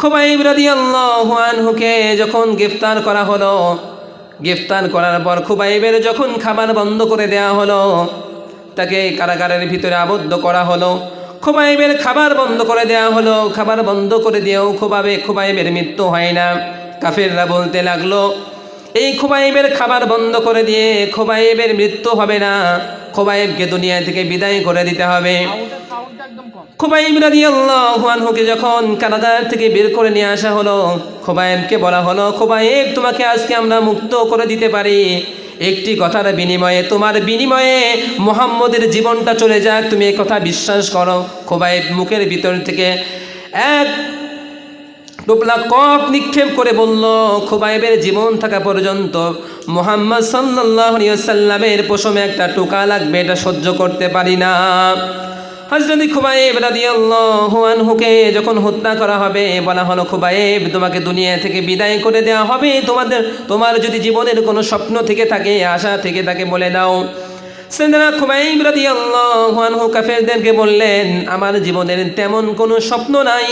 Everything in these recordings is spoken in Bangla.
খুবাইব রাদিয়াল্লাহু আনহুকে যখন গ্রেফতার করা হলো, গ্রেফতার করার পর খুবাইবের যখন খাবার বন্ধ করে দেওয়া হলো, তাকে কারাগারের ভিতরে আবদ্ধ করা হলো। খুবাইবের খাবার বন্ধ করে দেওয়া হলো। খাবার বন্ধ করে দিয়েও খুবাইবের মৃত্যু হয় না। কাফেররা বলতে লাগলো, এই খুবাইবের খাবার বন্ধ করে দিয়ে খুবাইবের মৃত্যু হবে না, খুবাইবকে দুনিয়া থেকে বিদায় করে দিতে হবে। খুবাইব রাদিয়াল্লাহু আনহুকে যখন কারাগার থেকে বের করে নিয়ে আসা হলো, খুবাইবকে বলা হলো, খুবাইব তোমাকে আজকে আমরা মুক্ত করে দিতে পারি একটি কথার বিনিময়ে, তোমার বিনিময়ে মুহাম্মদের জীবনটা চলে যাক, তুমি এই কথা বিশ্বাস করো। খুবাইব মুখের ভিতর থেকে এক টোপলা কফ নিক্ষেপ করে বলল, খুবাইবের জীবন থাকা পর্যন্ত মুহাম্মদ সাল্লাল্লাহু আলাইহি ওয়াসাল্লামের পশমে একটা টোকা লাগবে, এটা সহ্য করতে পারি না। হযরত খুবাইব রাদিয়াল্লাহু আনহুকে যখন হত্যা করা হবে, বলা হলো, খুবাইব তোমাকে দুনিয়া থেকে বিদায় করে দেওয়া হবে, তোমার যদি জীবনের কোনো স্বপ্ন থেকে থাকে, আশা থেকে থাকে বলে দাও। সাইয়েদনা খুবাইব রাদিয়াল্লাহু আনহু কাফেরদেরকে বললেন, আমার জীবনের তেমন কোনো স্বপ্ন নাই,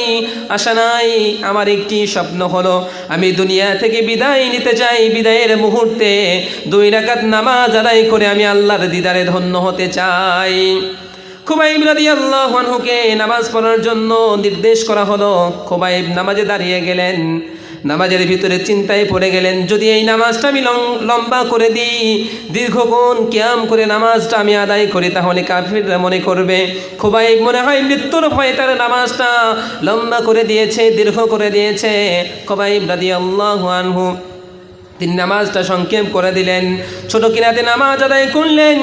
আশা নাই। আমার একটি স্বপ্ন হলো, আমি দুনিয়া থেকে বিদায় নিতে চাই। বিদায়ের মুহূর্তে 2 রাকাত নামাজ আদায় করে আমি আল্লাহর দিদারে ধন্য হতে চাই। খুবাইব রাদিয়াল্লাহু আনহুকে নামাজ পড়ার জন্য নির্দেশ করা হলো। খুবাইব নামাজে দাঁড়িয়ে গেলেন। নামাজের ভিতরে চিন্তায় পড়ে গেলেন, যদি এই নামাজটা আমি লম্বা করে দিই, দীর্ঘক্ষণ কিয়াম করে নামাজটা আমি আদায় করি, তাহলে কাফিররা মনে করবে খুবাইব মনে হয় মৃত্যুর ভয়ে তার নামাজটা লম্বা করে দিয়েছে, দীর্ঘ করে দিয়েছে। খুবাইব রাদিয়াল্লাহু আনহু তিনি নামাজটা সংক্ষেপ করে দিলেন, ছোট কিরাতে নামাজ আদায় করলেন।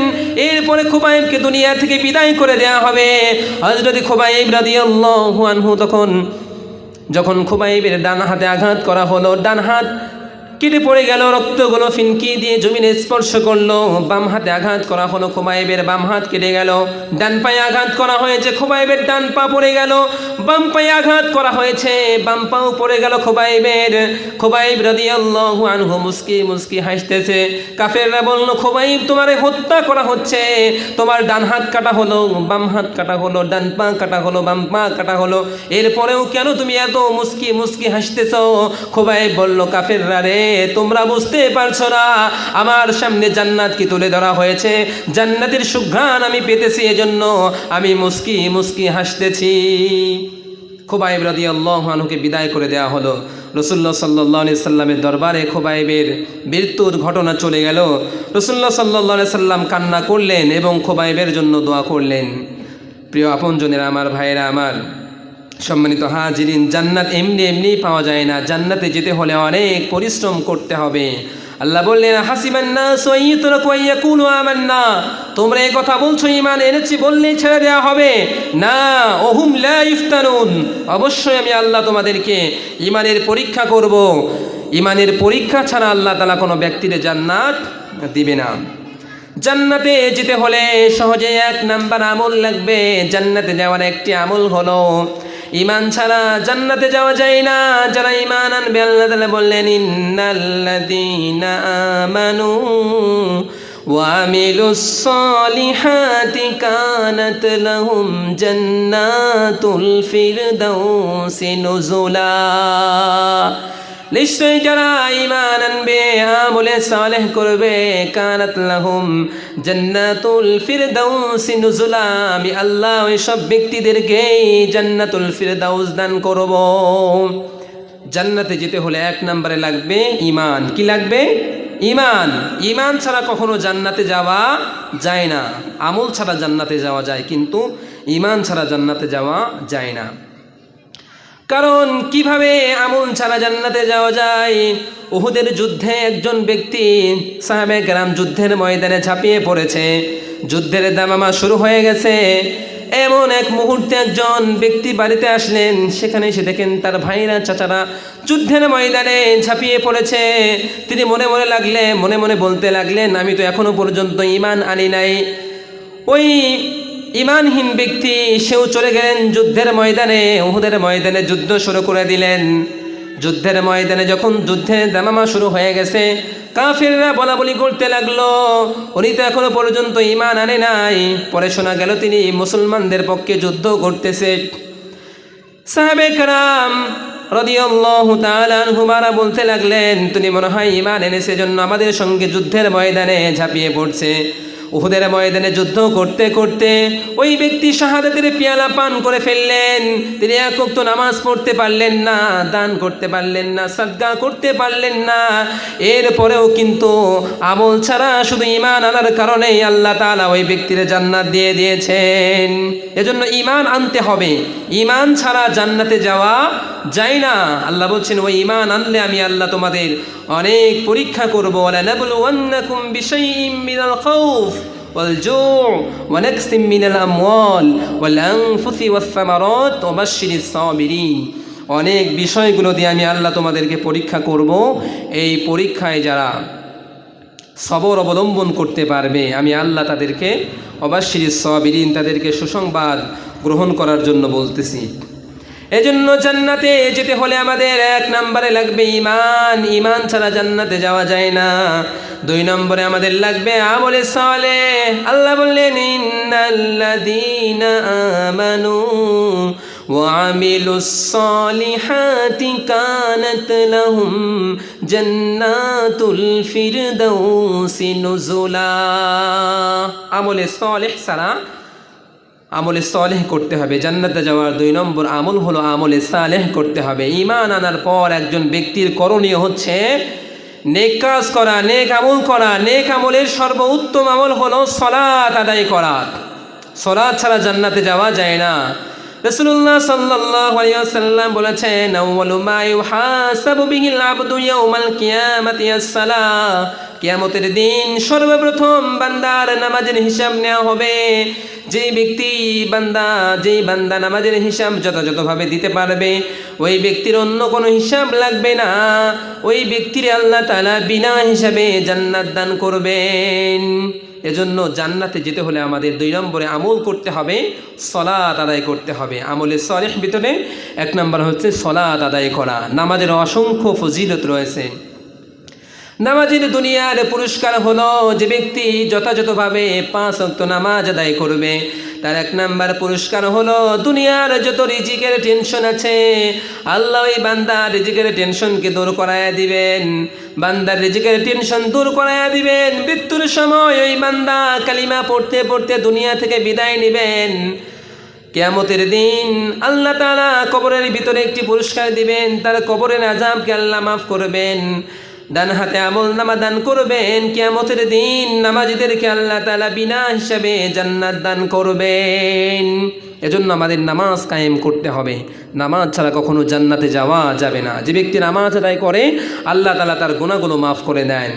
এরপরে খুবাইবকে দুনিয়া থেকে বিদায় করে দেওয়া হবে। হযরত খুবাইব রাদিয়াল্লাহু আনহু যখন খুবাইবের ডান হাতে আঘাত করা হলো, ডান হাত কেটে পড়ে গেল, রক্তগুলো ফিনকি দিয়ে জমিনে স্পর্শ করলো। বাম হাতে আঘাত করা হলো, খুবাইবের বাম হাত কেটে গেল। ডান পায়ে আঘাত করা হয়েছে, খুবাইবের ডান পা পড়ে গেল। বাম পায়ে আঘাত করা হয়েছে, বাম পাও পড়ে গেল খুবাইবের। খুবাইব রাদিয়াল্লাহু আনহু মুস্কি মুস্কি হাসতেছে। কাফেররা বলল, খুবাইব তোমারে হত্যা করা হচ্ছে, তোমার ডান হাত কাটা হলো, বাম হাত কাটা হলো, ডান পা কাটা হলো, বাম পা কাটা হলো, এরপরেও কেন তুমি এত মুস্কি মুস্কি হাসতেছ? খুবাইব বলল, কাফেররা রে, তোমরা বুঝতে পারছো না, আমার সামনে জান্নাত কি তুলে ধরা হয়েছে, জান্নাতের সুঘ্রাণ আমি পেতেছি, এজন্য আমি মুস্কি মুস্কি হাসতেছি। খুবাইব রাদিয়াল্লাহু আনহুকে বিদায় করে দেওয়া হলো। রাসূলুল্লাহ সাল্লাল্লাহু আলাইহি সাল্লামের দরবারে খুবাইবের মৃত্যুর ঘটনা চলে গেল। রাসূলুল্লাহ সাল্লাল্লাহু আলাইহি সাল্লাম কান্না করলেন এবং খুবাইবের জন্য দোয়া করলেন। প্রিয় আপনজনেরা, আমার ভাইয়েরা, আমার সম্মানিত হাজিরিন, জান্নাত এমনি এমনি পাওয়া যায় না, জান্নাতে যেতে হলে অনেক পরিশ্রম করতে হবে। আল্লাহ বললেন, হাসিবান নাস আইয়ুতরাকু আইয়াকুলু আমান্না, তোমরা এই কথা বলছো ঈমান এনেছি বললেই ছেড়ে দেওয়া হবে না। ওহুম লা ইফতানুন, অবশ্যই আমি আল্লাহ তোমাদেরকে ঈমানের পরীক্ষা করব। ঈমানের পরীক্ষা ছাড়া আল্লাহ তাআলা কোনো ব্যক্তির জান্নাত দিবে না। জান্নাতে যেতে হলে সহজে 1 নাম্বার আমল লাগবে। জান্নাতে যাওয়ার একটি আমল হলো ঈমান ছাড়া জান্নাতে যাওয়া যায় না। যারা ঈমান আনবে, আল্লাহ তাআলা বললেন, ইন্নাল্লাযীনা আমানু ওয়া আমিলুস সলিহাতি কানাত লাহুম জান্নাতুল ফিরদাউসি নুজুলা। নিশ্চয়ই যারা ঈমান আনবে, আমলে সালেহ করবে, কানাত লাহুম জান্নাতুল ফিরদাউসি নুজুলা, আমি আল্লাহ ওই সব ব্যক্তিদেরকে জান্নাতুল ফিরদাউস দান করব। জান্নাতে যেতে হলে 1 নম্বরে লাগবে ঈমান। কি লাগবে? ঈমান। ঈমান ছাড়া কখনো জান্নাতে যাওয়া যায় না। আমল ছাড়া জান্নাতে যাওয়া যায়, কিন্তু ঈমান ছাড়া জান্নাতে যাওয়া যায় না। কারণ কিভাবে আমল ছাড়া জান্নাতে যাওয়া যায়? উহুদের যুদ্ধে একজন ব্যক্তি, সাহাবায়ে কেরাম যুদ্ধের ময়দানে ঝাঁপিয়ে পড়েছে, যুদ্ধের দামামা শুরু হয়ে গেছে। এমন এক মুহূর্তে একজন ব্যক্তি বাড়িতে আসলেন, সেখানে এসে দেখেন তার ভাইরা চাচারা যুদ্ধের ময়দানে ঝাঁপিয়ে পড়েছে। তিনি মনে মনে বলতে লাগলেন, আমি তো এখনো পর্যন্ত ঈমান আনি নাই। ওই ঈমানহীন ব্যক্তি সেও চলে গেলেন যুদ্ধের ময়দানে, উহুদের ময়দানে যুদ্ধ শুরু করে দিলেন। যুদ্ধের ময়দানে যখন যুদ্ধের দামামা শুরু হয়ে গেছে, কাফিররা বলাবলি করতে লাগলো, উনি তো এখনো পর্যন্ত ঈমান আনে নাই। পরে শোনা গেল তিনি মুসলমানদের পক্ষে যুদ্ধ করতেছে। সাহাবায়ে কেরাম রাদিয়াল্লাহু তাআলা আনহুমারা বলতে লাগলেন, তুমি মনে হয় ঈমান এনেছে জন্য আমাদের সঙ্গে যুদ্ধের ময়দানে ঝাঁপিয়ে পড়ছে। উহুদের ময়দানে যুদ্ধ করতে করতে ওই ব্যক্তি শাহাদাতের পেয়ালা পান করে ফেললেন। তিনি এক ওয়াক্ত নামাজ পড়তে পারলেন না, দান করতে পারলেন না, সাদকা করতে পারলেন না। এরপরেও কিন্তু আমল ছাড়া শুধু ঈমান আনার কারণেই আল্লাহ তাআলা ওই ব্যক্তির জান্নাত দিয়ে দিয়েছেন। এজন্য ঈমান আনতে হবে, ঈমান ছাড়া জান্নাতে যাওয়া যায় না। আল্লাহ বলছেন, ওই ঈমান আনলে আমি আল্লাহ তোমাদের অনেক পরীক্ষা করব। ওয়ালানাবলুওয়ান্নাকুম বিশাইইম মিনাল খাউফ ওয়াল জু' ওয়া নাকসিম মিনাল আমওয়াল ওয়াল আনফুসি ওয়াস সামারাত ওয়া বাশশিরিস সাবিরিন। অনেক বিষয়গুলো দিয়ে আমি আল্লাহ তোমাদেরকে পরীক্ষা করব। এই পরীক্ষায় যারা সবর অবলম্বন করতে পারবে আমি আল্লাহ তাদেরকে ওয়াবাশশিরিস সাবিরিন, তাদেরকে সুসংবাদ গ্রহণ করার জন্য বলতেছি। এজন্য জান্নাতে যেতে হলে আমাদের এক নম্বরে লাগবে ঈমান। ঈমান ছাড়া জান্নাতে যাওয়া যায় না। দুই নম্বরে আমাদের লাগবে আমলে সালেহ। আল্লাহ বললেন, ইন্নাল্লাযীনা আমানু ওয়া আমিলুস সালিহাতি কানাত লাহুম জান্নাতুল ফিরদাউসি নুজুলা। আমলে সালেহ ছাড়া, আমলে সালেহ করতে হবে। জান্নাতে যাওয়ার দুই নম্বর আমল হলো আমলে সালেহ করতে হবে। ঈমান আনার পর একজন ব্যক্তির করণীয় হচ্ছে নেক কাজ করা, নেক আমল করা। নেক আমলের সর্বোত্তম আমল হলো সালাত আদায় করা। সালাত ছাড়া জান্নাতে যাওয়া যায় না। রাসূলুল্লাহ সাল্লাল্লাহু আলাইহি ওয়াসাল্লাম বলেছেন, আউয়ালু মা ইউহাসাবু বিহিল আবদু ইয়াউমাল কিয়ামাতি আস-সালাহ। কিয়ামতের দিন সর্বপ্রথম বান্দার নামাজের হিসাব নেওয়া হবে। যেই বান্দা নামাজের হিসাব যথাযথভাবে দিতে পারবে, ওই ব্যক্তির অন্য কোনো হিসাব লাগবে না। ওই ব্যক্তির আল্লাহ তাআলা বিনা হিসাবে জান্নাত দান করবেন। এজন্য জান্নাতে যেতে হলে আমাদের দুই নম্বরে আমল করতে হবে, সালাত আদায় করতে হবে। আমলে সালেহ ভিতরে এক নম্বর হচ্ছে সালাত আদায় করা। নামাজের অসংখ্য ফজিলত রয়েছে। নামাজের দুনিয়ার পুরস্কার হলো যে ব্যক্তি যথাযথভাবে 5 ওয়াক্ত নামাজ আদায় করবে, তার এক নাম্বার পুরস্কার হলো দুনিয়ার যত রিজিকের টেনশন আছে আল্লাহ ওই বান্দার রিজিকের টেনশনকে দূর করায়া দিবেন। বান্দার রিজিকের টেনশন দূর করায়া দিবেন। মৃত্যুর সময় ওই বান্দা কালিমা পড়তে পড়তে দুনিয়া থেকে বিদায় নেবেন। কিয়ামতের দিন আল্লাহ তাআলা কবরের ভিতরে একটি পুরস্কার দিবেন, তার কবরের আযাবকে আল্লাহ মাফ করবেন। ডান হাতে আমলনামা দান করবেন। কিয়ামতের দিন নামাজীদেরকে আল্লাহ তাআলা বিনা হিসাবে জান্নাত দান করবেন। এজন্য আমাদের নামাজ কায়েম করতে হবে। নামাজ ছাড়া কখনো জান্নাতে যাওয়া যাবে না। যে ব্যক্তি নামাজ আদায় করে আল্লাহ তাআলা তার গুনাহগুলো মাফ করে দেন।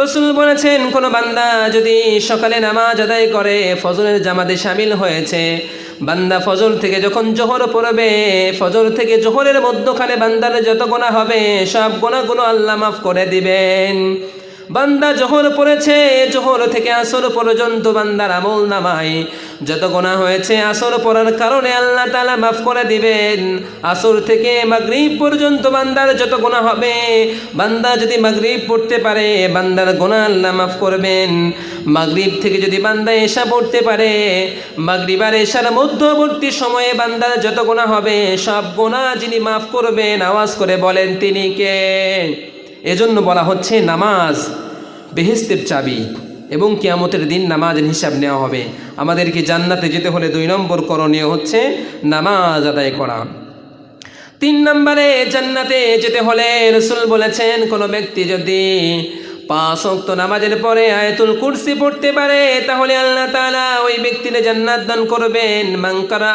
রাসূল বলেছেন, কোনো বান্দা যদি সকালে নামাজ আদায় করে, ফজরের জামাতে শামিল হয়েছে, বান্দা ফজর থেকে যখন জোহর পড়বে, ফজর থেকে জোহরের মধ্যখানে বান্দার যত গুনাহ হবে সব গুনাহগুলো আল্লাহ মাফ করে দিবেন। বান্দা জোহর পড়েছে, জোহর থেকে আসর পর্যন্ত বান্দার আমল নামায় যত গুনাহ হয়েছে আসর পড়ার কারণে আল্লাহ তাআলা মাফ করে দিবেন। আসর থেকে মাগরিব পর্যন্ত বান্দার যত গুনাহ হবে, বান্দা যদি মাগরিব পড়তে পারে বান্দার গুনাহ আল্লাহ মাফ করবেন। মাগরিব থেকে যদি বান্দা এশা পড়তে পারে, মাগরিব আর এশার মধ্যবর্তী সময়ে বান্দার যত গুনাহ হবে সব গুনাহ যিনি মাফ করবেন, আওয়াজ করে বলেন তিনি কে? এজন্য বলা হচ্ছে নামাজ বেহেশতের চাবি এবং কিয়ামতের দিন নামাজের হিসাব নেওয়া হবে। আমাদেরকে জান্নাতে যেতে হলে দুই নম্বর করণীয় হচ্ছে নামাজ আদায় করা। 3 নম্বরে জান্নাতে যেতে হলে রাসূল বলেছেন, কোনো ব্যক্তি যদি 5 ওয়াক্ত নামাজের পরে আয়াতুল কুরসি পড়তে পারে তাহলে আল্লাহ তাআলা ওই ব্যক্তিকে জান্নাত দান করবেন। মান কারা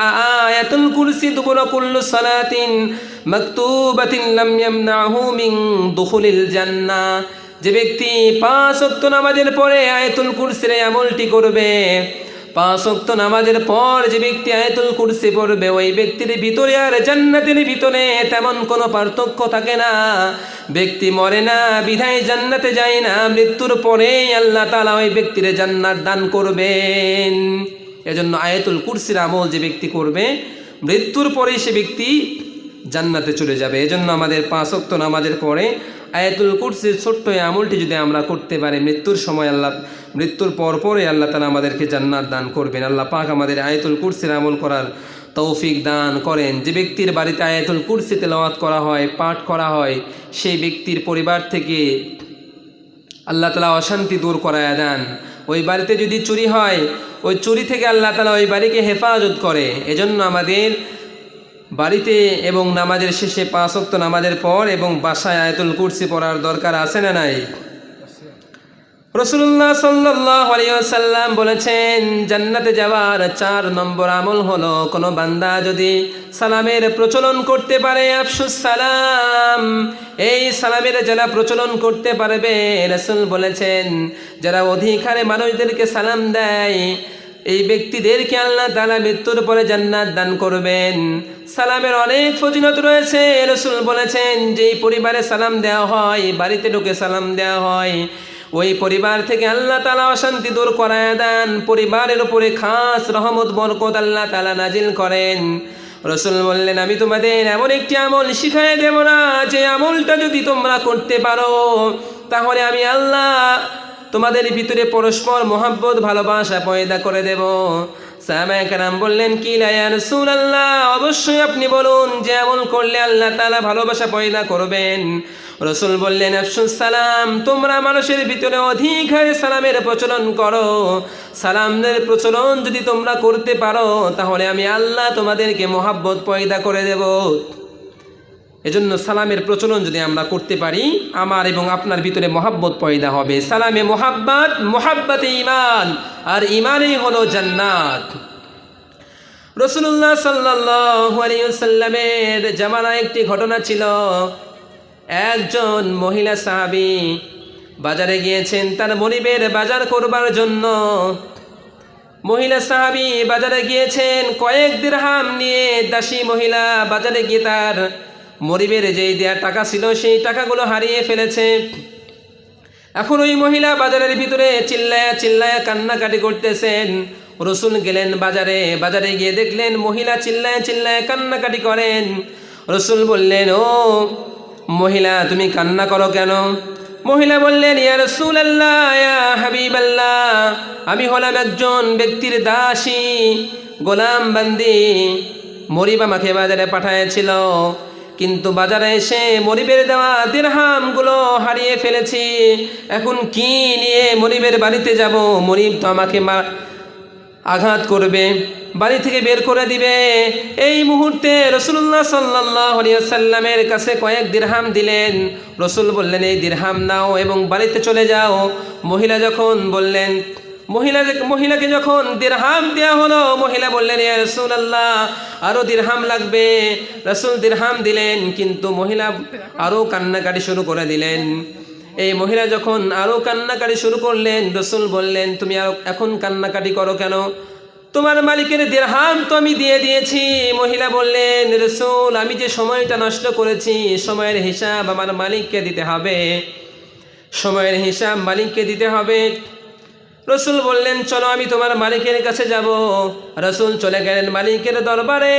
আয়াতুল কুরসি দুবুরা কুল্লু সালাতিন মাকতুবাতিন লাম ইয়ামনাহু মিন দুখুলিল জান্নাহ। যে ব্যক্তি 5 ওয়াক্ত নামাজের পরে আয়াতুল কুরসির আমলটি করবে, 5 ওয়াক্ত নামাজের পর যে ব্যক্তি আয়াতুল কুরসি পড়বে, ওই ব্যক্তির ভিতরে আর জান্নাতের ভিতরে তেমন কোনো পার্থক্য থাকে না। ব্যক্তি মরে না বিধায় জান্নাতে যায় না, মৃত্যুর পরেই আল্লাহ তাআলা ওই ব্যক্তির জান্নাত দান করবেন। এজন্য আয়াতুল কুরসির আমল যে ব্যক্তি করবে মৃত্যুর পরে সে ব্যক্তি জান্নাতে চলে যাবে। এজন্য আমাদের 5 ওয়াক্ত নামাজের পরে আয়াতুল কুরসির ছোট্ট এই আমলটি যদি আমরা করতে পারি, মৃত্যুর সময় মৃত্যুর পরে আল্লাহ তাআলা আমাদেরকে জান্নাত দান করবেন। আল্লাহ পাক আমাদের আয়াতুল কুরসির আমল করার তৌফিক দান করেন। যে ব্যক্তির বাড়িতে আয়াতুল কুরসি তেলাওয়াত করা হয়, পাঠ করা হয়, সেই ব্যক্তির পরিবার থেকে আল্লাহ তাআলা অশান্তি দূর করায়া দেন। ওই বাড়িতে যদি চুরি হয়, ওই চুরি থেকে আল্লাহ তাআলা ওই বাড়িকে হেফাজত করে। এজন্য আমাদের বাড়িতে এবং নামাজের শেষে 5 ওয়াক্ত নামাজের পর এবং বাসায় আয়াতুল কুরসি পড়ার দরকার আছে না নাই? রাসূলুল্লাহ সাল্লাল্লাহু আলাইহি ওয়াসাল্লাম বলেছেন, জান্নাতে যাওয়ার 4 নম্বর আমল হলো কোনো বান্দা যদি সালামের প্রচলন করতে পারে। আফসুস সালাম, এই সালামের যারা প্রচলন করতে পারবে, রাসূল বলেছেন যারা অধিক হারে মানুষদেরকে সালাম দেয়, এই ব্যক্তিদেরকে আল্লাহ তাআলা মৃত্যুর পরে জান্নাত দান করবেন। সালামের অনেক ফজিলত রয়েছে। রাসূল বলেছেন যেই পরিবারে সালাম দেওয়া হয়, বাড়িতে ঢুকে সালাম দেওয়া হয়, ওই পরিবার থেকে আল্লাহ তাআলা অশান্তি দূর করায় দেন। পরিবারের উপরে খাস রহমত বরকত আল্লাহ তাআলা নাজিল করেন। রাসূল বললেন, আমি তোমাদের এমন একটি আমল শিখাই দেব না, যে আমলটা যদি তোমরা করতে পারো তাহলে আমি আল্লাহ তোমাদের ভিতরে পরস্পর মহব্বত ভালোবাসা পয়দা করে দেব। সাহাবায়ে কেরাম বললেন, কি ইয়া রাসূলুল্লাহ, অবশ্যই আপনি বলুন যে আমল করলে আল্লাহ তাআলা ভালোবাসা পয়দা করবেন। রাসূল বললেন, আফসুস সালাম, তোমরা মানুষের ভিতরে অধিক হারে সালামের প্রচলন করো। সালামের প্রচলন যদি তোমরা করতে পারো তাহলে আমি আল্লাহ তোমাদেরকে মহব্বত পয়দা করে দেব। এজন্য সালামের প্রচলন যদি আমরা করতে পারি, আমার এবং আপনার ভিতরে মহব্বত পয়দা হবে। সালামে মোহাব্বত, মোহাব্বতে ঈমান, আর ঈমানই হলো জান্নাত। রাসূলুল্লাহ সাল্লাল্লাহু আলাইহি ওয়াসাল্লামের জামানায় একটি ঘটনা ছিল। একজন মহিলা সাহাবী বাজারে গিয়েছেন তার মনিবের বাজার করবার জন্য। মহিলা সাহাবী বাজারে গিয়েছেন কয়েক দিরহাম নিয়ে। দাসী মহিলা বাজারে গিয়ে তার মনিবের যেই দেয়া টাকা ছিল সেই টাকাগুলো হারিয়ে ফেলেছে। এখন ওই মহিলা বাজারের ভিতরে চিল্লায়া চিল্লায়া কান্নাকাটি করতেছেন। রাসূল গেলেন বাজারে, বাজারে গিয়ে দেখলেন মহিলা চিল্লায়া চিল্লায়া কান্নাকাটি করেন। রাসূল বললেন, ও মহিলা, তুমি কান্না করো কেন? মহিলা বললেন, ইয়া রাসূলুল্লাহ, ইয়া হাবিবাল্লাহ, আমি হলাম একজন ব্যক্তির দাসী, গোলাম বান্দি। মরিব আমাকে বাজারে পাঠাইছিল, কিন্তু বাজারে এসে মরিবের দেওয়া দিরহামগুলো হারিয়ে ফেলেছি। এখন কি নিয়ে মরিবের বাড়িতে যাব? মরিব তো আমাকে আঘাত করবে, বাড়ি থেকে বের করে দিবে। এই মুহূর্তে রাসূলুল্লাহ সাল্লাল্লাহু আলাইহি ওয়াসাল্লামের কাছে কয়েক দিরহাম দিলেন। রাসূল বললেন, এই দিরহাম নাও এবং বাড়িতে চলে যাও। মহিলা যখন বললেন, মহিলাকে যখন দিরহাম দেওয়া হলো, মহিলা বললেন, ইয়া রাসূলুল্লাহ, আরো দিরহাম লাগবে। রাসূল দিরহাম দিলেন, কিন্তু মহিলা আরো কান্নাকাটি শুরু করে দিলেন। এই মহিলা যখন আরো কান্নাকাটি শুরু করলেন, রাসূল বললেন, তুমি আরো এখন কান্নাকাটি করো কেন? তোমার মালিকের দিরহাম তো আমি দিয়ে দিয়েছি। মহিলা বললেন, রাসূল, আমি যে সময়টা নষ্ট করেছি, সময়ের হিসাব আমার মালিককে দিতে হবে, সময়ের হিসাব মালিককে দিতে হবে। রাসূল বললেন, চলো আমি তোমার মালিকের কাছে যাব। রাসূল চলে গেলেন মালিকের দরবারে।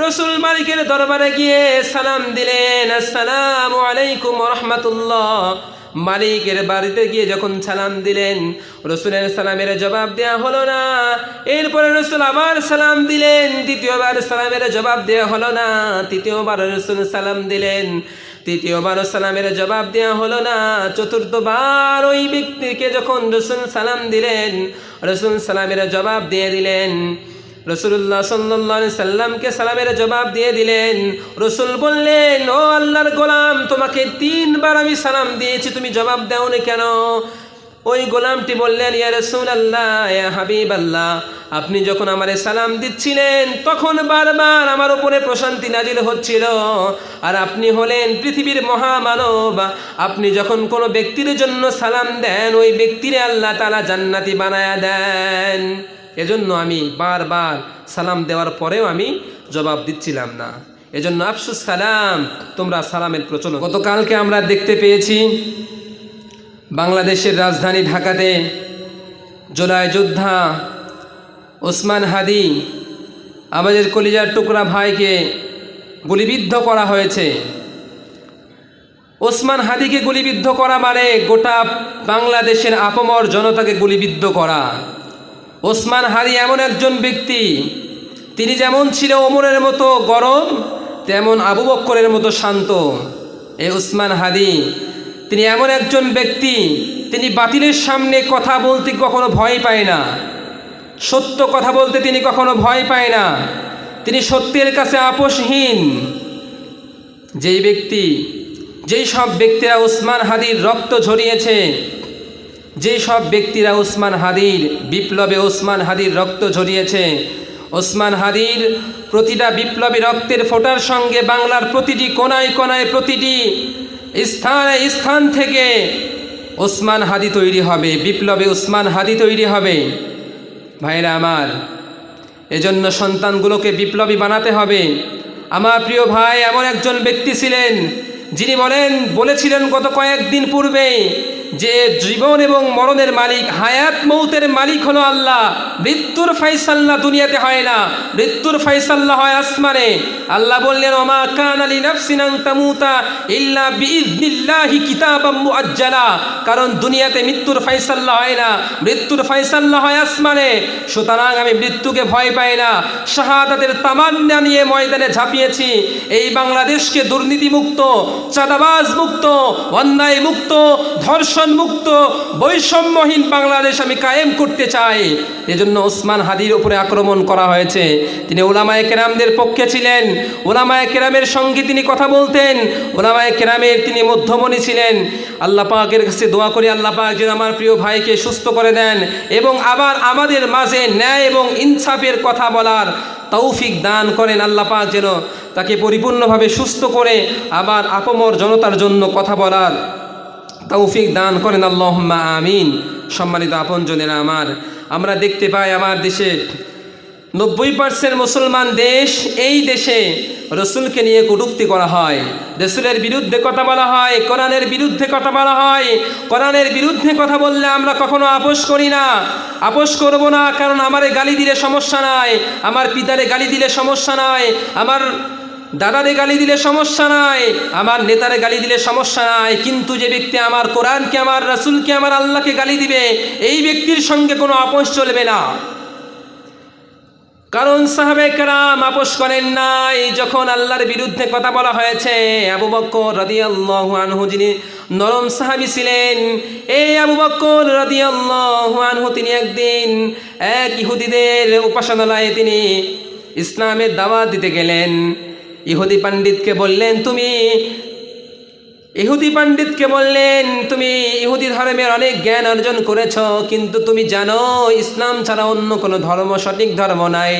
রাসূল মালিকের দরবারে গিয়ে সালাম দিলেন, আসসালামু আলাইকুম ওয়া রাহমাতুল্লাহ। মালিকের বাড়িতে গিয়ে যখন সালাম দিলেন, রাসূলের সালামের জবাব দেওয়া হলো না। এরপরে রাসূল আবার সালাম দিলেন, দ্বিতীয়বার সালামের জবাব দেওয়া হলো না। তৃতীয়বার রাসূল সালাম দিলেন, তৃতীয়বার সালামের জবাব দেওয়া হলো না। চতুর্থবার ওই ব্যক্তিকে যখন রাসূল সালাম দিলেন, রাসূল সালামের জবাব দিয়ে দিলেন। রাসূলুল্লাহ সাল্লাল্লাহু আলাইহি সাল্লামকে সালামের জবাব দিয়ে দিলেন। রাসূল বললেন, ও আল্লাহর গোলাম, তোমাকে 3 বার আমি সালাম দিয়েছি, তুমি জবাব দাওনি কেন? ওই গোলামটি বললেন, ইয়া রাসূলুল্লাহ, ইয়া হাবিবাল্লাহ, আপনি যখন আমারে সালাম দিচ্ছিলেন তখন বারবার আমার উপরে প্রশান্তি নাজিল হচ্ছিল। আর আপনি হলেন পৃথিবীর মহামানব। আপনি যখন কোনো ব্যক্তির জন্য সালাম দেন, ওই ব্যক্তিরে আল্লাহ তাআলা জান্নাতি বানায়া দেন। এজন্য আমি বারবার সালাম দেওয়ার পরেও আমি জবাব দিচ্ছিলাম না। এজন্য আফসুস সালাম, তোমরা সালামের প্রচলন। গতকালকে আমরা দেখতে পেয়েছি বাংলাদেশের রাজধানী ঢাকাতে জুলাই যোদ্ধা ওসমান হাদি, আমাদের কলিজার টুকরা ভাইকে গুলিবিদ্ধ করা হয়েছে। ওসমান হাদিকে গুলিবিদ্ধ করা মানে গোটা বাংলাদেশের আপামর জনতাকে গুলিবিদ্ধ করা। ওসমান হাদি এমন একজন ব্যক্তি, তিনি যেমন ছিল ওমরের মতো গরম, তেমন আবু বক্করের মতো শান্ত। এই উসমান হাদি তিনি এমন একজন ব্যক্তি, তিনি বাতিলের সামনে কথা বলতে কখনো ভয় পায় না, সত্য কথা বলতে তিনি কখনো ভয় পায় না, তিনি সত্যের কাছে আপোষহীন। যেই সব ব্যক্তিরা উসমান হাদির রক্ত ঝরিয়েছে, যেই সব ব্যক্তিরা উসমান হাদির বিপ্লবে উসমান হাদির রক্ত ঝরিয়েছে, উসমান হাদির প্রতিটা বিপ্লবী রক্তের ফোঁটার সঙ্গে বাংলার প্রতিটি কোনায় কোনায় প্রতিটি স্থানে স্থান থেকে উসমান হাদি তৈরি হবে, বিপ্লবে উসমান হাদি তৈরি হবে। ভাইরা আমার, এজন্য সন্তানগুলোকে বিপ্লবী বানাতে হবে। আমার প্রিয় ভাই এমন একজন ব্যক্তি ছিলেন যিনি বলেছিলেন গত কয়েকদিন পূর্বে যে জীবন এবং মরণের মালিক, হায়াত মৌতের মালিক হলো আল্লাহ। মৃত্যুর ফায়সাল্লা দুনিয়াতে হয় না, মৃত্যুর ফায়সাল্লা হয় আসমানে। আল্লাহ বললেন, ওমা কানা লিনাফসিন আন তামুতা ইল্লা বিইذনিল্লাহি কিতাবাম মুআজ্জালা। কারণ দুনিয়াতে মৃত্যুর ফায়সাল্লা হয় না, মৃত্যুর ফায়সাল্লা হয় আসমানে। সুতরাং আমি মৃত্যুকে ভয় পাই না, শাহাদাতের তামান্না নিয়ে ময়দানে ঝাঁপিয়েছি। এই বাংলাদেশকে দুর্নীতি মুক্ত, চাঁদাবাজ মুক্ত, অন্যায় মুক্ত, ধর্ষণ মুক্ত, বৈষম্যহীন বাংলাদেশ আমি কায়েম করতে চাই। এজন্য উসমান হাদির উপরে আক্রমণ করা হয়েছে। তিনি উলামায়ে কেরামদের পক্ষে ছিলেন, উলামায়ে কেরামের সঙ্গে তিনি কথা বলতেন, উলামায়ে কেরামের তিনি মধ্যমণি ছিলেন। আল্লাহ পাকের কাছে দোয়া করি, আল্লাহ পাক যেন আমার প্রিয় ভাইকে সুস্থ করে দেন এবং আবার আমাদের মাঝে ন্যায় এবং ইনসাফের কথা বলার তৌফিক দান করেন। আল্লাহ পাক যেন তাকে পরিপূর্ণভাবে সুস্থ করে আবার আপমর জনতার জন্য কথা বলার তৌফিক দান করেন। আল্লাহুম্মা আমিন। সম্মানিত আপনজনেরা আমার, আমরা দেখতে পাই আমার দেশে 90% মুসলমান দেশ। এই দেশে রসুলকে নিয়ে কটূক্তি করা হয়, রসুলের বিরুদ্ধে কথা বলা হয়, কোরআনের বিরুদ্ধে কথা বলা হয়। কোরআনের বিরুদ্ধে কথা বললে আমরা কখনো আপোষ করি না, আপোষ করব না। কারণ আমারে গালি দিলে সমস্যা নাই, আমার পিতারে গালি দিলে সমস্যা নাই, আমার দাদারে গালি দিলে সমস্যা নাই, আমার নেতারে গালি দিলে সমস্যা নাই। কিন্তু যে ব্যক্তি আমার কোরআনকে, আমার রাসূলকে, আমার আল্লাহকে গালি দিবে, এই ব্যক্তির সঙ্গে কোনো আপোষ চলবে না। কারণ সাহাবায়ে কেরাম আপোষ করেন নাই যখন আল্লাহর বিরুদ্ধে কথা বলা হয়েছে। আবু বকর রাদিয়াল্লাহু আনহু যিনি নরম সাহাবী ছিলেন, এই আবু বকর রাদিয়াল্লাহু আনহু তিনি একদিন এক ইহুদিদের উপাসনালয়ে তিনি ইসলামের দাওয়াত দিতে গেলেন। ইহুদি পণ্ডিতকে বললেন, তুমি ইহুদি ধর্মের অনেক জ্ঞান অর্জন করেছ, কিন্তু তুমি জানো ইসলাম ছাড়া অন্য কোনো ধর্ম সঠিক ধর্ম নাই।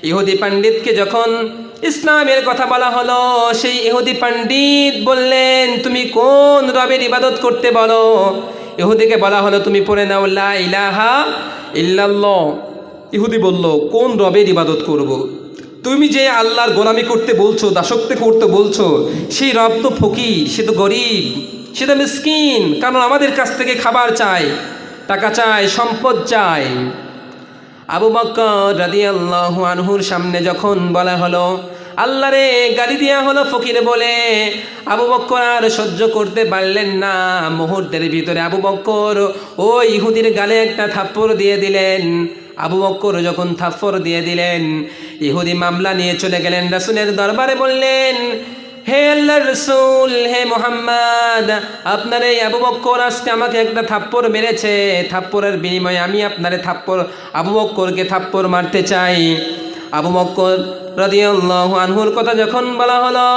ইহুদি পণ্ডিতকে যখন ইসলামের কথা বলা হলো, সেই ইহুদি পণ্ডিত বললেন, তুমি কোন রবের ইবাদত করতে বলো? ইহুদিকে বলা হলো, তুমি পড়ে নাও লা ইলাহা ইল্লাল্লাহ। ইহুদি বলল, কোন রবের ইবাদত করব? তুমি যে আল্লাহর গোলামি করতে বলছো, দাসত্ব করতে বলছো, সেই রব তো ফকির, সে তো গরিব, সে তো মিসকিন। কারণ আমাদের কাছ থেকে খাবার চাই, টাকা চাই, সম্পদ চাই। আবু বকর রাদিয়াল্লাহু আনহুর সামনে যখন বলা হলো, আল্লাহরে গালি দেওয়া হলো ফকির বলে, আবু বকর আর সহ্য করতে পারলেন না। মুহূর্তের ভিতরে আবু বকর ওই ইহুদির গালে একটা থাপ্পড় দিয়ে দিলেন। আবু বকর যখন থাপ্পড় দিয়ে দিলেন, ইহুদি মামলা নিয়ে চলে গেলেন রাসূলের দরবারে। বললেন, হে আল্লাহর রাসূল, হে মুহাম্মদ, আপনার এই আবু বকর আজকে আমাকে একটা থাপ্পড় মেরেছে, থাপ্পড়ের বিনিময়ে আমি আবু বকরকে থাপ্পড় মারতে চাই। আবু বকর রাদিয়াল্লাহু আনহুর কথা যখন বলা হলো,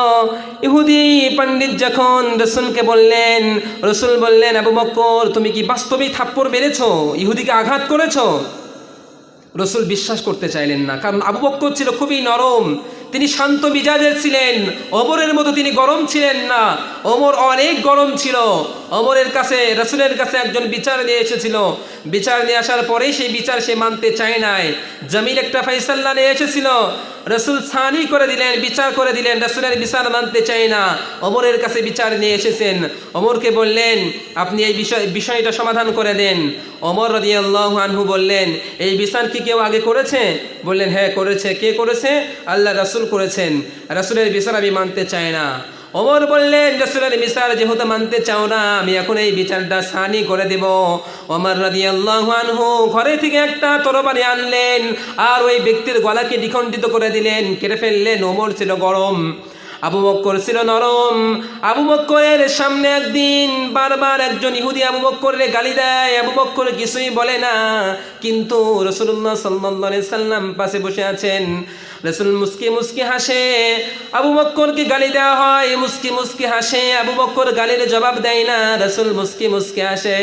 ইহুদি পণ্ডিত যখন রাসূলকে বললেন, রাসূল বললেন, আবু বকর তুমি কি বাস্তবেই থাপ্পড় মেরেছো, ইহুদিকে আঘাত করেছো? রাসূল বিশ্বাস করতে চাইলেন না, কারণ আবু বকর ছিল খুবই নরম, তিনি শান্ত মিজাজের ছিলেন। ওমরের মতো তিনি গরম ছিলেন না, ওমর অনেক গরম ছিল। ওমরের কাছে, রাসূলের কাছে একজন বিচার নিয়ে এসেছিল, বিচার নিয়ে আসার পরেই সেই বিচার সে মানতে চায় নাই। জমির একটা ফায়সালা নিয়ে এসেছিল, রাসূল সানি করে দিলেন, বিচার করে দিলেন, রাসূলের বিচার মানতে চায় না। ওমরের কাছে বিচার নিয়ে এসেছেন, ওমরকে বললেন, আপনি এই বিষয়টা সমাধান করে দেন। ওমর রাদিয়াল্লাহু আনহু বললেন, এই বিচার কি কেউ আগে করেছে? বললেন, হ্যাঁ করেছে। কে করেছে? আল্লাহ রাসূল করেছেন, রাসূলের বিচার আমি মানতে চাই না। ওমর বললেন, রাসূলের বিচার যেহেতু মানতে চাও না, আমি এখন এই বিচারটা সানি করে দেব। ওমর রাদিয়াল্লাহু আনহু ঘরে থেকে একটা তরবারি আনলেন আর ওই ব্যক্তির গলাকে দ্বিখণ্ডিত করে দিলেন, কেটে ফেললেন। ওমর ছিল গরম, আবু বকর ছিল নরম। আবু বকরের সামনে একদিন বারবার একজন ইহুদি আবু বকরের গালি দেয়, আবু বকর কিছুই বলে না, কিন্তু রাসূলুল্লাহ সাল্লাল্লাহু আলাইহি সাল্লাম পাশে বসে আছেন। রাসূল মুস্কি মুস্কি হাসে, আবু বকরকে গালি দেওয়া হয়, মুস্কি মুস্কি হাসে, আবু বকর গালির জবাব দেয় না, রাসূল মুস্কি মুস্কি হাসে।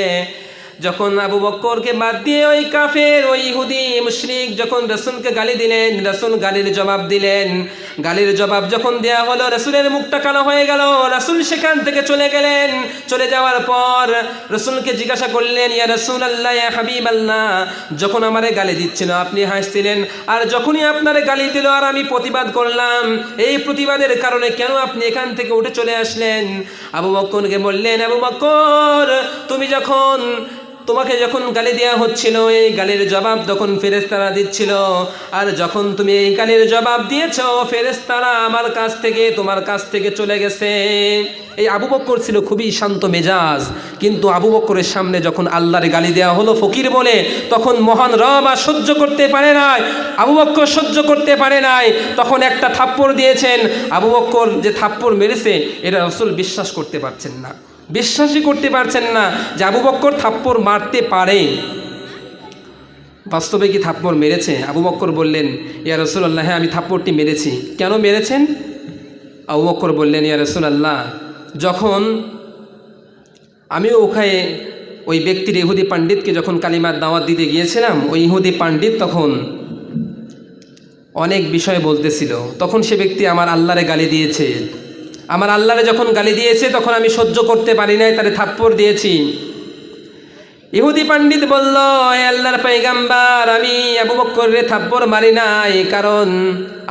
যখন আবু বকরকে বাদ দিয়ে ওই কাফের, ওই ইহুদি মুশরিক যখন রাসূলকে গালি দিলেন, রাসূল গালির জবাব দিলেন। গালির জবাব যখন দেয়া হলো, রাসূলের মুখটা কালো হয়ে গেল। রাসূল সেখান থেকে চলে গেলেন। চলে যাওয়ার পর রাসূলকে জিজ্ঞাসা করলেন, ইয়া রাসূলুল্লাহ, ইয়া হাবিবাল্লাহ, যখন আমারে গালি দিচ্ছিল আপনি হাসছিলেন, আর যখনই আপনারে গালি দিল আর আমি প্রতিবাদ করলাম, এই প্রতিবাদের কারণে কেন আপনি এখান থেকে উঠে চলে আসলেন? আবু বকরকে বললেন, আবু বকর, তোমাকে যখন গালি দেওয়া হচ্ছিল, এই গালির জবাব তখন ফেরেশতারা দিচ্ছিল, আর যখন তুমি এই গালির জবাব দিয়েছো, ফেরেশতারা আমার কাছ থেকে তোমার কাছ থেকে চলে গেছে। এই আবু বকর ছিল খুবই শান্ত মেজাজ, কিন্তু আবু বকরের সামনে যখন আল্লাহর গালি দেওয়া হলো ফকির বলে, তখন মহান রব আর সহ্য করতে পারে নাই, আবু বকর সহ্য করতে পারে নাই, তখন একটা থাপ্পড় দিয়েছেন। আবু বকর যে থাপ্পড় মেরেছে এটা রাসূল বিশ্বাস করতে পারছেন না, বিশ্বাসই করতে পারছেন না যে আবু বকর থাপ্পড় মারতে পারে। বাস্তবে কি থাপ্পড় মেরেছে? আবু বকর বললেন, ইয়া রাসূলুল্লাহ, হ্যাঁ আমি থাপ্পড়টি মেরেছি। কেন মেরেছেন? আবু বকর বললেন, ইয়া রাসূলুল্লাহ, যখন আমিও ওখানে ওই ব্যক্তির ইহুদি পণ্ডিতকে যখন কালিমার দাওয়াত দিতে গিয়েছিলাম, ওই ইহুদি পণ্ডিত তখন অনেক বিষয় বলতেছিল, তখন সে ব্যক্তি আমার আল্লাহরে গালি দিয়েছে। আমার আল্লাহরে যখন গালি দিয়েছে তখন আমি সহ্য করতে পারি নাই, তারে থাপ্পড় দিয়েছি। ইহুদি পণ্ডিত বলল, হে আল্লাহর পয়গম্বর, আমি আবু বকরের থাপ্পড় মারি নাই, কারণ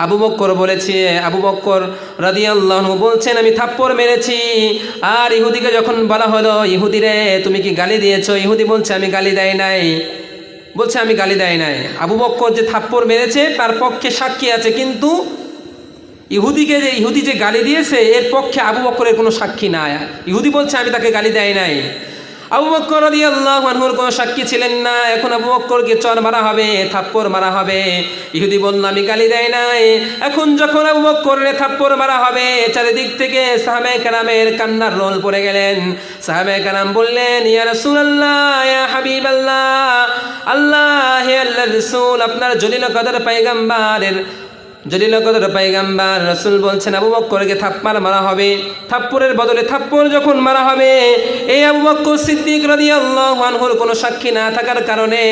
আবু বকর বলেছে, আবু বকর রাদিয়াল্লাহু আনহু বলছেন আমি থাপ্পড় মেরেছি। আর ইহুদিকে যখন বলা হলো, ইহুদি রে তুমি কি গালি দিয়েছো? ইহুদি বলছে আমি গালি দেই নাই, বলছে আমি গালি দেই নাই। আবু বকর যে থাপ্পড় মেরেছে তার পক্ষে সাক্ষী আছে, কিন্তু ইহুদি যে গালি দিয়েছে এর পক্ষে আবু বকরের কোনো সাক্ষী নাই। ইহুদি বলছে আমি তাকে গালি দেই নাই। আবু বকর রাদিয়াল্লাহু আনহুর কোনো সাক্ষী ছিলেন না। এখন আবু বকরকে চর মারা হবে, থাপ্পড় মারা হবে। ইহুদি বলল আমি গালি দেই নাই। এখন যখন আবু বকরের থাপ্পড় মারা হবে, চারিদিক থেকে সাহাবায়ে কেরামের কান্নার রোল পড়ে গেলেন। সাহাবায়ে কেরাম বললেন, ইয়া রাসূলুল্লাহ, ইয়া হাবিবাল্লাহ, আল্লাহ, হে আল্লাহর রাসূল, আপনার জলিল কদর পয়গম্বরের জলিল কদর পয়গম্বর রাসূল বলছেন আবু বকরকে থাপ্পড় মারা হবে। থাপ্পড়ের বদলে থাপ্পড় যখন মারা হবে, এই আবু বকর সিদ্দিক রাদিয়াল্লাহু আনহুর কোনো সাক্ষী না থাকার কারণে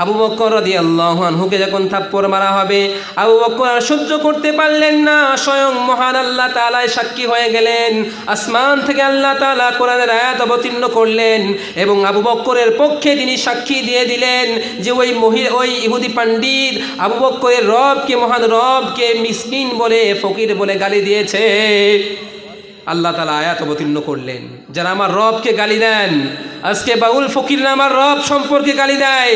আবু বকর রাদিয়াল্লাহু আনহুকে যখন থাপ্পড় মারা হবে, আবু বকর আর সহ্য করতে পারলেন না। স্বয়ং মহান আল্লাহ তাআলা সাক্ষী হয়ে গেলেন। আসমান থেকে আল্লাহ তাআলা কোরআনের আয়াত অবতীর্ণ করলেন এবং আবু বকরের পক্ষে তিনি সাক্ষী দিয়ে দিলেন যে ওই ইহুদি পণ্ডিত আবু বকরের রবকে, মহান রবকে মিসকিন বলে, ফকির বলে গালি দিয়েছে। আল্লাহ তাআলা আয়াত অবতীর্ণ করলেন, যারা আমার রবকে গালি দেন, আজকে বাউল ফকিররা আমার রব সম্পর্কে গালি দেয়,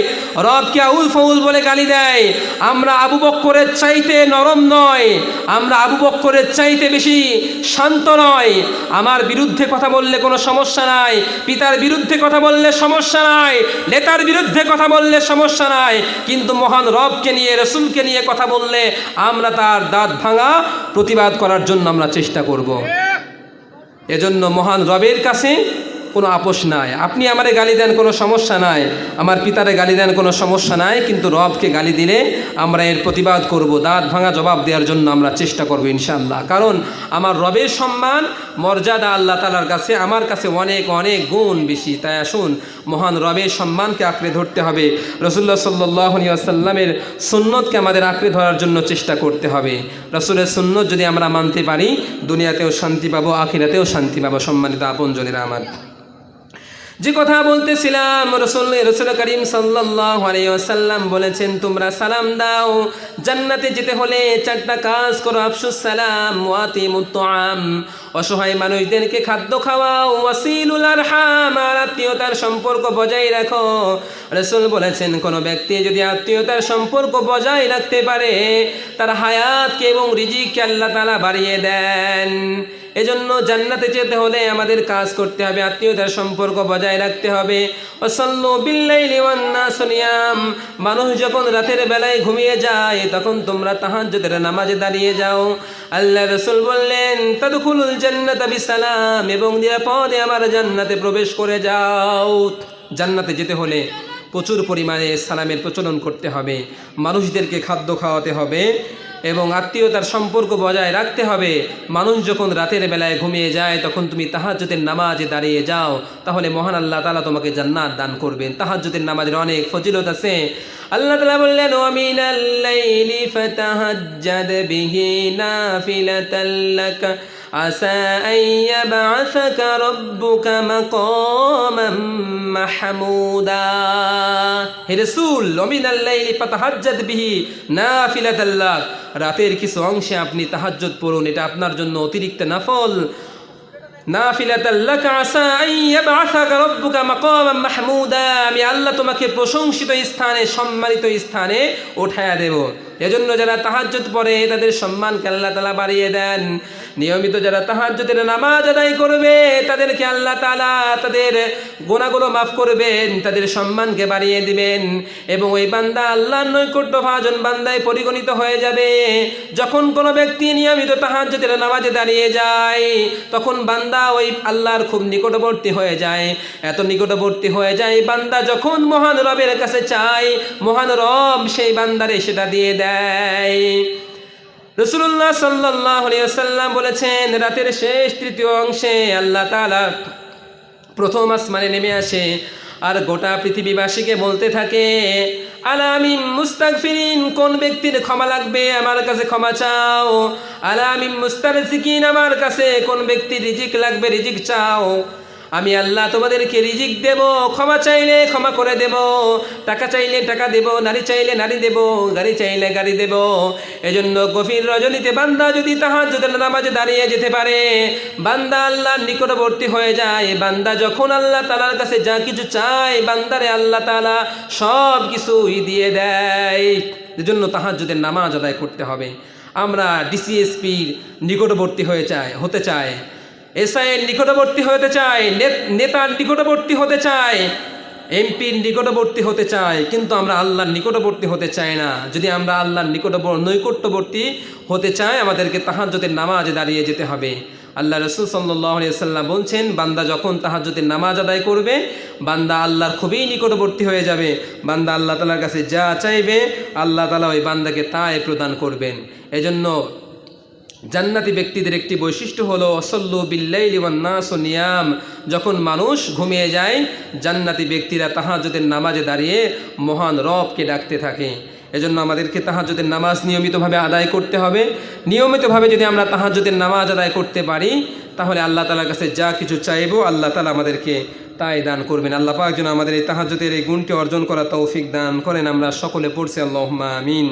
রবকে আউল ফাউল বলে গালি দেয়। আমরা আবু বকরের চাইতে নরম নয়, আমরা আবু বকরের চাইতে বেশি শান্ত নয়। আমার বিরুদ্ধে কথা বললে কোনো সমস্যা নাই, পিতার বিরুদ্ধে কথা বললে সমস্যা নাই, নেতার বিরুদ্ধে কথা বললে সমস্যা নাই, কিন্তু মহান রবকে নিয়ে, রসুলকে নিয়ে কথা বললে আমরা তার দাঁত ভাঙা প্রতিবাদ করার জন্য আমরা চেষ্টা করব। এজন্য মহান রবের কাছে কোনো আপোষ নাই। আপনি আমারে গালি দেন কোনো সমস্যা নাই, আমার পিতারে গালি দেন কোনো সমস্যা নাই, কিন্তু রবকে গালি দিলে আমরা এর প্রতিবাদ করব, দাঁত ভাঙা জবাব দেওয়ার জন্য আমরা চেষ্টা করব ইনশাআল্লাহ। কারণ আমার রবের সম্মান মর্যাদা আল্লাহ তাআলার কাছে, আমার কাছে অনেক অনেক গুণ বেশি। তাই আসুন মহান রবের সম্মানকে আঁকড়ে ধরতে হবে, রাসূলুল্লাহ সাল্লাল্লাহু আলাইহি ওয়াসাল্লামের সুন্নতকে আমাদের আঁকড়ে ধরার জন্য চেষ্টা করতে হবে। রাসূলের সুন্নত যদি আমরা মানতে পারি, দুনিয়াতেও শান্তি পাবো, আখিরাতেও শান্তি পাবো। সম্মানিত আপনজনেরা আমার, যে কথা বলতেছিলাম, রাসূল করিম সাল্লাল্লাহু আলাইহি ওয়াসাল্লাম বলেছেন তোমরা সালাম দাও। জান্নাতে যেতে হলে চারটা কাজ করো, আফশুস সালাম ওয়া আতিমুত তুআম, অসহায় মানুষদেরকে খাদ্য খাওয়াও, ওয়াসিলুল আরহাম, আর আত্মীয়তার সম্পর্ক বজায় রাখো। রাসূল বলেছেন কোনো ব্যক্তি যদি আত্মীয়তার সম্পর্ক বজায় রাখতে পারে, তার হায়াতকে এবং রিজিককে আল্লাহ তাআলা বাড়িয়ে দেন। এজন্য জান্নাতে যেতে হলে আমাদের কাজ করতে হবে, আত্মীয়তার সম্পর্ক বজায় রাখতে হবে। ওয়াসাল্লু বিল্লাইলি ওয়ান নাস নিয়াম, মানুষ যখন রাতের বেলায় ঘুমিয়ে যায় তখন তোমরা তাহাজ্জুদের নামাজে দাঁড়িয়ে যাও। আল্লাহ রাসূল বললেন তাদখুলুল জান্নাতা বিসালাম, এবং নিরাপদে আমার জান্নাতে প্রবেশ করে যাও। জান্নাতে যেতে হলে প্রচুর পরিমাণে সালামের প্রচলন করতে হবে, মানুষদেরকে খাদ্য খাওয়াতে হবে এবং আত্মীয়তার সম্পর্ক বজায় রাখতে হবে। মানুষ যখন রাতের বেলায় ঘুমিয়ে যায় তখন তুমি তাহাজ্জুদের নামাজে দাঁড়িয়ে যাও, তাহলে মহান আল্লাহ তাআলা তোমাকে জান্নাত দান করবেন। তাহাজ্জুদের নামাজের অনেক ফজিলত আছে। আল্লাহ তাআলা বললেন ওয়া মিনাল লাইলি ফাতাহাজ্জাদ বিহি নাফিলাতাল লাকা আসা আন ইয়াবআসাকা রাব্বুকা মাকামান মাহমুদা। হে রাসূল, ওয়া মিনাল লাইলি ফাতাহাজ্জাদ বিহি নাফিলাতাল লাক, রাতের কিছু অংশে আপনি তাহাজ্জুদ পড়ুন, এটা আপনার জন্য অতিরিক্ত নফল। নাফিলাতাল লাকা আসা আন ইয়াবআসাকা রাব্বুকা মাকামান মাহমুদা, আমি আল্লাহ তোমাকে প্রশংসিত স্থানে, সম্মানিত স্থানে উঠায়া দেব। এজন্য যারা তাহাজ্জুদ পড়ে তাদের সম্মানকে আল্লাহ তাআলা বাড়িয়ে দেন। নিয়মিত যারা তাহাজ্জুদের নামাজ আদায় করবে তাদেরকে আল্লাহ তাআলা তাদের গুনাহগুলো মাফ করবেন, তাদের সম্মানকে বাড়িয়ে দিবেন এবং ওই বান্দা আল্লাহর নৈকট্যভাজন বান্দায় পরিগণিত হয়ে যাবে। যখন কোনো ব্যক্তি নিয়মিত তাহাজ্জুদের নামাজে দাঁড়িয়ে যায় তখন বান্দা ওই আল্লাহর খুব নিকটবর্তী হয়ে যায়। এত নিকটবর্তী হয়ে যায় বান্দা যখন মহান রবের কাছে চায়, মহান রব সেই বান্দারে সেটা দিয়ে দেয়। রাসূলুল্লাহ সাল্লাল্লাহু আলাইহি ওয়াসাল্লাম বলেছেন রাতের শেষ তৃতীয় অংশে আল্লাহ তাআলা প্রথম আসমানে নেমে আসে আর গোটা পৃথিবীবাসীকে বলতে থাকে আলামিন মুস্তাগফিরিন, কোন ব্যক্তির ক্ষমা লাগবে আমার কাছে ক্ষমা চাও। আলামিন মুস্তারজিকিন, আমার কাছে কোন ব্যক্তির রিজিক লাগবে রিজিক চাও। আমি আল্লাহ তোমাদেরকে রিজিক দেব, ক্ষমা চাইলে ক্ষমা করে দেব, টাকা চাইলে টাকা দেব, নারী চাইলে নারী দেব, গাড়ি চাইলে গাড়ি দেব। এজন্য গভীর রজনীতে বান্দা যদি তাহাজ্জুদের নামাজে দাঁড়িয়ে যেতে পারে, বান্দা আল্লাহর নিকটবর্তী হয়ে যায়। বান্দা যখন আল্লাহ তাআলার কাছে যা কিছু চায় বান্দারে আল্লাহ তাআলা সব কিছুই দিয়ে দেয়। এজন্য তাহাজ্জুদের নামাজ আদায় করতে হবে। আমরা ডিসিএসপির নিকটবর্তী হতে চাই, এসআইয়ের নিকটবর্তী হতে চায়, নেতার নিকটবর্তী হতে চায়, এমপির নিকটবর্তী হতে চায়, কিন্তু আমরা আল্লাহর নিকটবর্তী হতে চাই না। যদি আমরা আল্লাহর নৈকট্যবর্তী হতে চাই আমাদেরকে তাহাজ্জুদের নামাজে দাঁড়িয়ে যেতে হবে। আল্লাহ রাসূল সাল্লাল্লাহু আলাইহি ওয়াসাল্লাম বলছেন বান্দা যখন তাহাজ্জুদের নামাজ আদায় করবে বান্দা আল্লাহর খুবই নিকটবর্তী হয়ে যাবে। বান্দা আল্লাহ তাআলার কাছে যা চাইবে আল্লাহ তাআলা ওই বান্দাকে তাই প্রদান করবেন। এজন্য জান্নাতি ব্যক্তিদের একটি বৈশিষ্ট্য হলো ওয়াসাল্লু বিল্লাইলি ওয়ান নাস নিয়াম, যখন মানুষ ঘুমিয়ে যায় জান্নাতি ব্যক্তিরা তাহাজ্জুদের নামাজে দাঁড়িয়ে মহান রবকে ডাকতে থাকে। এজন্য আমাদেরকে তাহাজ্জুদের নামাজ নিয়মিতভাবে আদায় করতে হবে। নিয়মিতভাবে যদি আমরা তাহাজ্জুদের নামাজ আদায় করতে পারি তাহলে আল্লাহ তাআলার কাছে যা কিছু চাইবো আল্লাহ তাআলা আমাদেরকে তাই দান করবেন। আল্লাহ পাক যেন আমাদের এই তাহাজ্জুদের এই গুণটি অর্জন করার তৌফিক দান করেন। আমরা সকলে পড়ছি আল্লাহুম্মা আমিন।